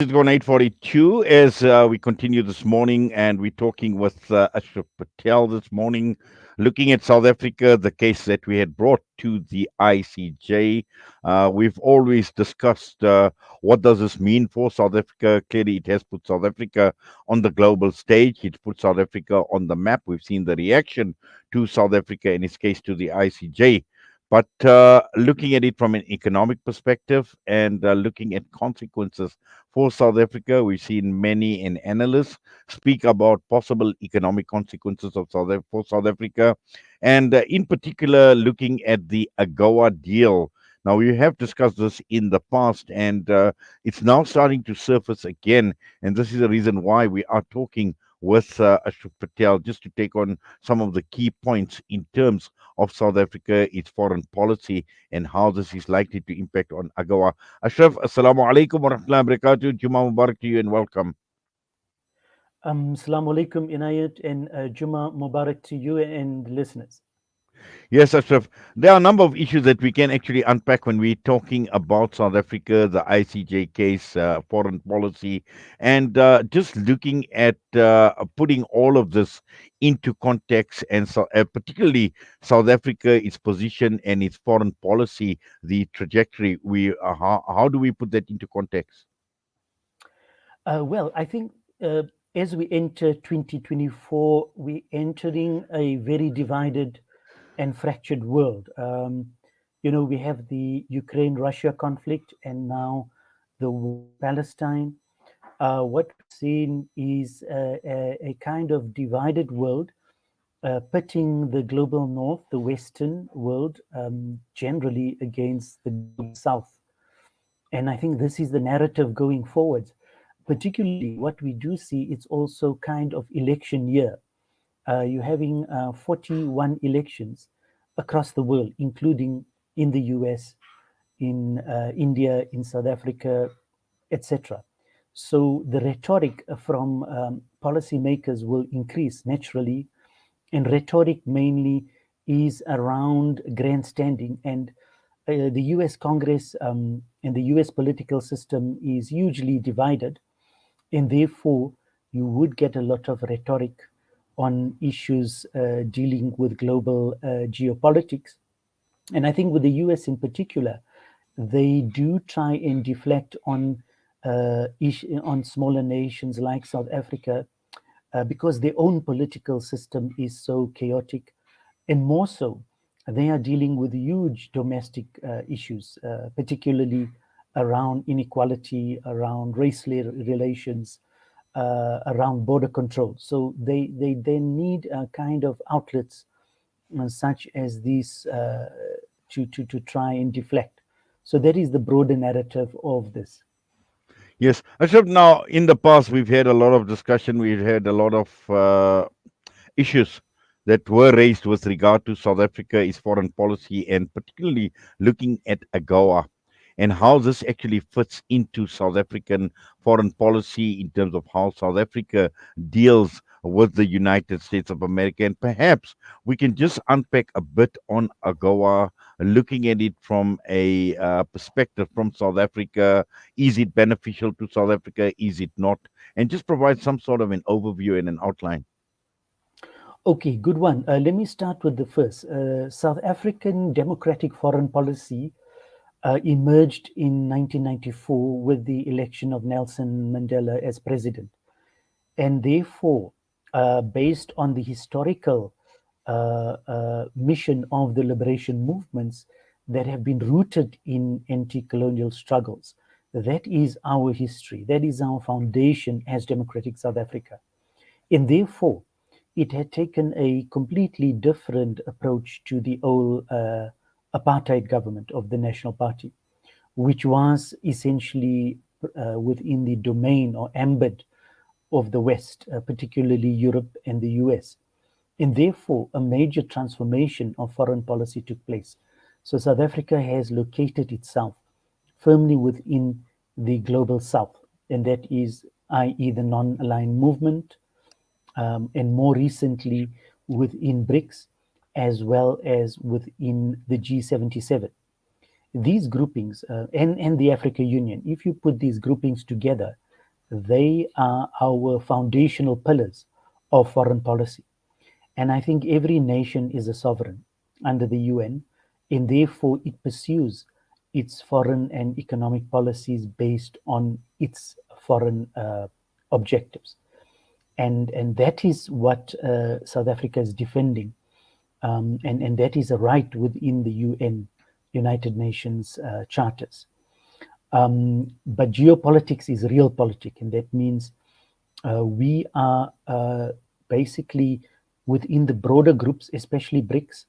It's gone 8:42 as we continue this morning, and we're talking with Ashraf Patel this morning, looking at South Africa, the case that we had brought to the ICJ. We've always discussed what does this mean for South Africa. Clearly, it has put South Africa on the global stage. It's put South Africa on the map. We've seen the reaction to South Africa, in its case, to the ICJ. But looking at it from an economic perspective and looking at consequences for South Africa, we've seen many analysts speak about possible economic consequences of for South Africa, and in particular, looking at the AGOA deal. Now, we have discussed this in the past, and it's now starting to surface again. And this is the reason why we are talking with Ashraf Patel, just to take on some of the key points in terms of South Africa, its foreign policy, and how this is likely to impact on AGOA. Ashraf, Assalamu alaikum wa rahmatullahi wa barakatuh. Juma Mubarak to you and welcome. Assalamu alaikum, Inayat, and Juma Mubarak to you and the listeners. Yes, Ashraf, there are a number of issues that we can actually unpack when we're talking about South Africa, the ICJ case, foreign policy, and just looking at putting all of this into context, and so, particularly South Africa, its position and its foreign policy, the trajectory. How do we put that into context? Well, I think as we enter 2024, we're entering a very divided and fractured world. We have the Ukraine-Russia conflict and now the war in Palestine. What we've seen is a kind of divided world, pitting the global north, the Western world, generally against the global south. And I think this is the narrative going forward. Particularly, what we do see, it's also kind of election year. You're having 41 elections across the world, including in the US, in India, in South Africa, etc. So the rhetoric from policymakers will increase naturally, and rhetoric mainly is around grandstanding. And the US Congress and the US political system is hugely divided, and therefore you would get a lot of rhetoric on issues dealing with global geopolitics. And I think with the US in particular, they do try and deflect on smaller nations like South Africa because their own political system is so chaotic, and more so, they are dealing with huge domestic issues, particularly around inequality, around race relations, around border control. So they need kind of outlets such as these to try and deflect. So that is the broader narrative of this. Yes, Ashraf, now in the past, we've had a lot of discussion, we've had a lot of issues that were raised with regard to South Africa, its foreign policy, and particularly looking at AGOA and how this actually fits into South African foreign policy in terms of how South Africa deals with the United States of America. And perhaps we can just unpack a bit on AGOA, looking at it from a perspective from South Africa. Is it beneficial to South Africa? Is it not? And just provide some sort of an overview and an outline. Okay, good one. Let me start with the first. South African democratic foreign policy emerged in 1994 with the election of Nelson Mandela as president. And therefore, based on the historical mission of the liberation movements that have been rooted in anti-colonial struggles, that is our history, that is our foundation as democratic South Africa. And therefore, it had taken a completely different approach to the old apartheid government of the National Party, which was essentially within the domain or ambit of the West, particularly Europe and the US. And therefore, a major transformation of foreign policy took place. So South Africa has located itself firmly within the global South, and that is, i.e., the non aligned movement, and more recently within BRICS, as well as within the G77. These groupings and the Africa Union, if you put these groupings together, They are our foundational pillars of foreign policy. And I think every nation is a sovereign under the UN, and therefore it pursues its foreign and economic policies based on its foreign objectives. And that is what South Africa is defending. And that is a right within the UN, United Nations charters. But geopolitics is real politics, and that means we are basically within the broader groups, especially BRICS,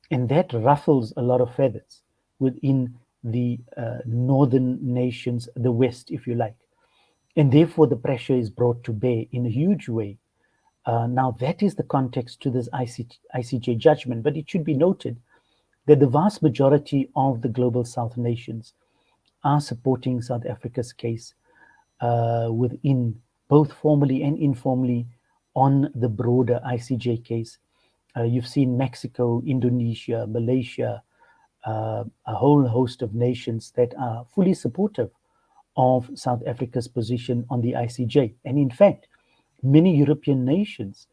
and that ruffles a lot of feathers within the northern nations, the West, if you like. And therefore, the pressure is brought to bear in a huge way. Now, that is the context to this ICJ judgment, but it should be noted that the vast majority of the global South nations are supporting South Africa's case within both formally and informally on the broader ICJ case. You've seen Mexico, Indonesia, Malaysia, a whole host of nations that are fully supportive of South Africa's position on the ICJ. And in fact, many European nations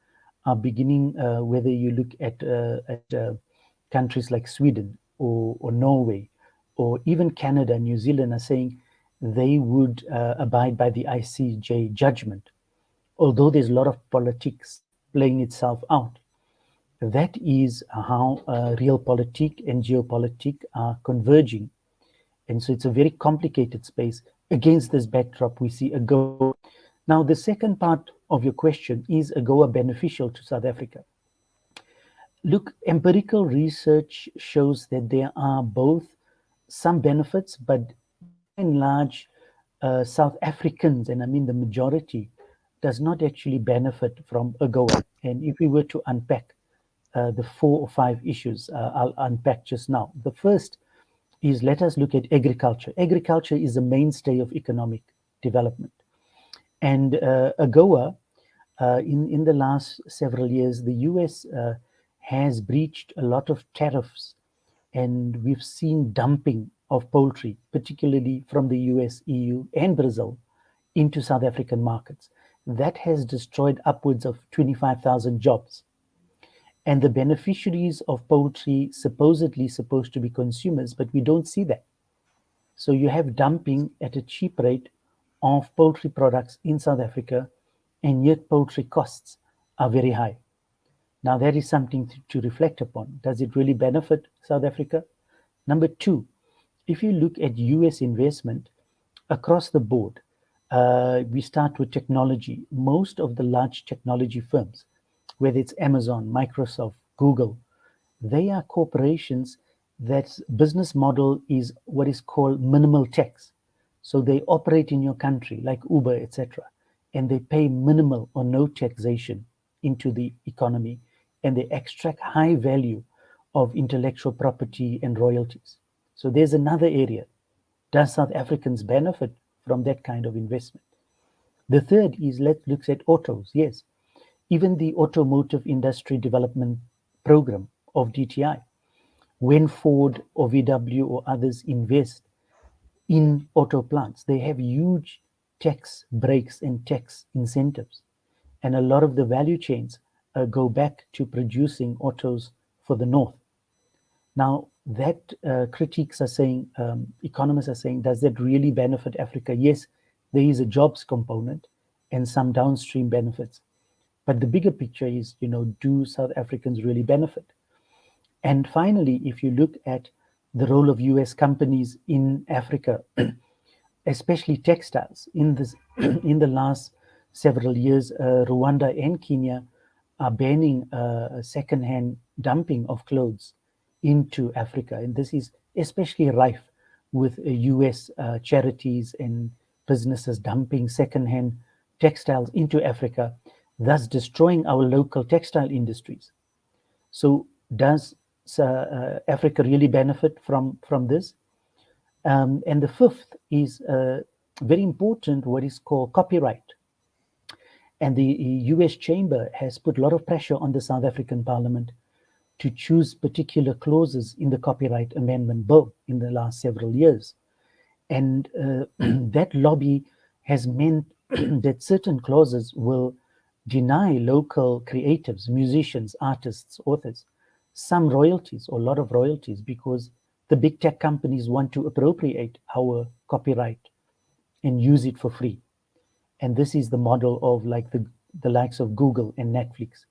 are beginning, whether you look at countries like Sweden or Norway, or even Canada, New Zealand, are saying they would abide by the ICJ judgment. Although there's a lot of politics playing itself out, that is how realpolitik and geopolitik are converging. And so it's a very complicated space. Against this backdrop, we see AGOA. Now, the second part of your question, is AGOA beneficial to South Africa? Look, empirical research shows that there are both some benefits, but by and large, South Africans, and I mean the majority, does not actually benefit from AGOA. And if we were to unpack the 4 or 5 issues I'll unpack just now, the first is, let us look at agriculture. Agriculture is a mainstay of economic development. And AGOA, in the last several years, the US has breached a lot of tariffs, and we've seen dumping of poultry, particularly from the US, EU, and Brazil, into South African markets. That has destroyed upwards of 25,000 jobs. And the beneficiaries of poultry supposedly supposed to be consumers, but we don't see that. So you have dumping at a cheap rate of poultry products in South Africa, and yet poultry costs are very high. Now, that is something to reflect upon. Does it really benefit South Africa? Number two, if you look at US investment across the board, we start with technology. Most of the large technology firms, whether it's Amazon, Microsoft, Google, they are corporations that business model is what is called minimal tax. So they operate in your country like Uber, etc., and they pay minimal or no taxation into the economy, and they extract high value of intellectual property and royalties. So there's another area. Does South Africans benefit from that kind of investment? The third is, let's look at autos. Yes, even the Automotive Industry Development Program of DTI, when Ford or VW or others invest in auto plants, they have huge tax breaks and tax incentives. And a lot of the value chains go back to producing autos for the North. Now, that critics are saying, economists are saying, does that really benefit Africa? Yes, there is a jobs component and some downstream benefits. But the bigger picture is, do South Africans really benefit? And finally, if you look at the role of US companies in Africa, especially textiles, in this in the last several years, Rwanda and Kenya are banning second-hand dumping of clothes into Africa. And this is especially rife with US charities and businesses dumping second-hand textiles into Africa, thus destroying our local textile industries. So does Africa really benefit from this? And the fifth is very important, what is called copyright. And the US Chamber has put a lot of pressure on the South African Parliament to choose particular clauses in the Copyright Amendment Bill in the last several years. And that lobby has meant that certain clauses will deny local creatives, musicians, artists, authors some royalties or a lot of royalties because the big tech companies want to appropriate our copyright and use it for free. And this is the model of like the likes of Google and Netflix.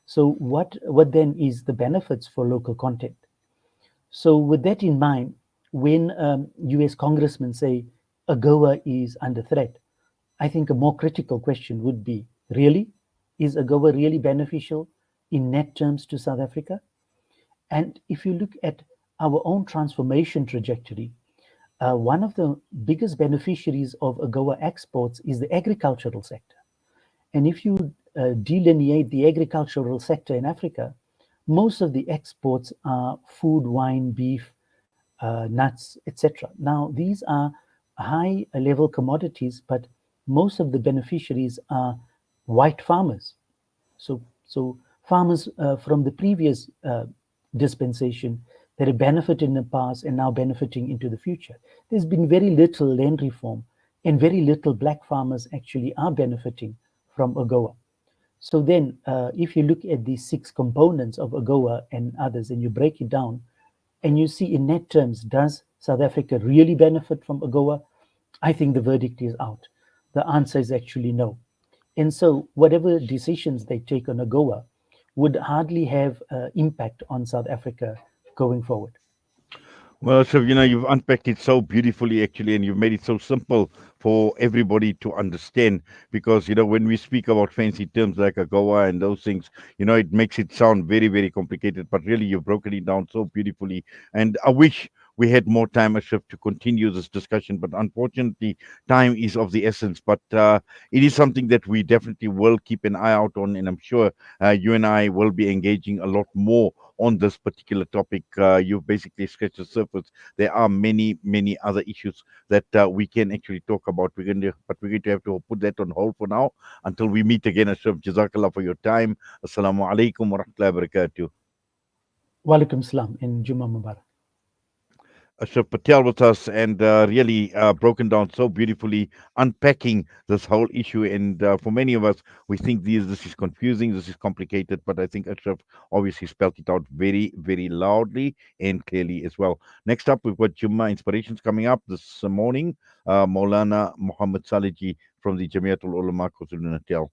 So what then is the benefits for local content? So with that in mind, when US congressmen say AGOA is under threat, I think a more critical question would be, really? Is AGOA really beneficial in net terms to South Africa? And if you look at our own transformation trajectory, one of the biggest beneficiaries of AGOA exports is the agricultural sector. And if you delineate the agricultural sector in Africa, most of the exports are food, wine, beef, nuts, etc. Now, these are high level commodities, but most of the beneficiaries are white farmers. So farmers from the previous dispensation that have benefited in the past and now benefiting into the future. There's been very little land reform, and very little black farmers actually are benefiting from AGOA. So then, if you look at these six components of AGOA and others, and you break it down, and you see in net terms, does South Africa really benefit from AGOA? I think the verdict is out. The answer is actually no. And so, whatever decisions they take on AGOA would hardly have impact on South Africa going forward. Well, so you've unpacked it so beautifully, actually, and you've made it so simple for everybody to understand. Because when we speak about fancy terms like AGOA and those things, it makes it sound very, very complicated. But really, you've broken it down so beautifully. And I wish we had more time, Ashraf, to continue this discussion. But unfortunately, time is of the essence. But it is something that we definitely will keep an eye out on, and I'm sure you and I will be engaging a lot more on this particular topic. You've basically scratched the surface. There are many, many other issues that we can actually talk about. But we're going to have to put that on hold for now until we meet again. Ashraf, Jazakallah for your time. Assalamu alaikum wa rahmatullahi wa barakatuh. Walaikum salam and Juma Mubarak. Ashraf Patel with us, and really broken down so beautifully, unpacking this whole issue. And for many of us, we think this is confusing, this is complicated, but I think Ashraf obviously spelled it out very, very loudly and clearly as well. Next up, we've got Jummah Inspirations coming up this morning. Maulana Muhammad Saliji from the Jamiatul Ulama KwaZulu Natal.